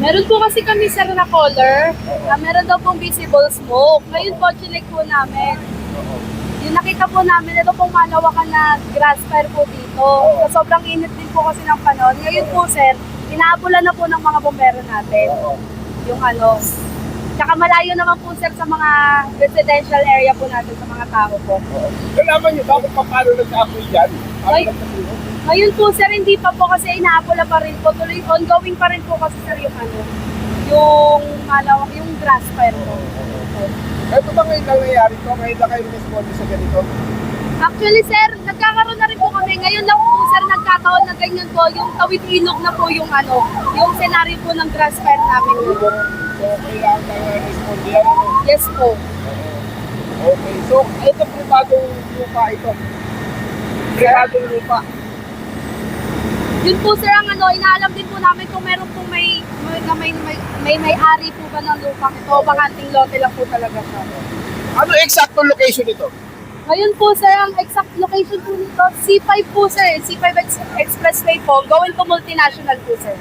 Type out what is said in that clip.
Meron po kasi kami sir na color, meron daw pong visible smoke. Ngayon po, chinek po namin. Yung nakita po namin, ito pong malawakan na grass fire po dito. So, sobrang init din po kasi ng panahon. Ngayon po sir, inaabulan na po ng mga bombero natin. Yung ano. Tsaka malayo naman po sir sa mga residential area po natin, sa mga tao po. Kailangan nyo, bakit pa paano nag-apoy yan? Ay, ngayon po sir, hindi pa po kasi inaapula pa rin po. Tuloy, ongoing pa rin po kasi sir yung ano, yung malawak, yung grass fire po. Ito ba ngayon nangyayari to? Ngayon na kayo responde sa ganito? Actually sir, nagkakaroon na rin po kami. Ngayon lang po sir, nagkataon na ganyan po, yung tawid-inog na po yung ano, yung senaryo po ng grass fire namin. So, kailangan na responde yan. Ano? Yes po. Okay, so ito privadong lupa ito. Privadong lupa. Yun po sir ang ano, inaalam din po namin kung meron po may-ari po ba ng lupang ito o bakanting lote lang po talaga siya. Ano exact location ito? Ngayon po sir, ang exact location po nito, C5 po sir, C5 Expressway po, going to multinational po sir.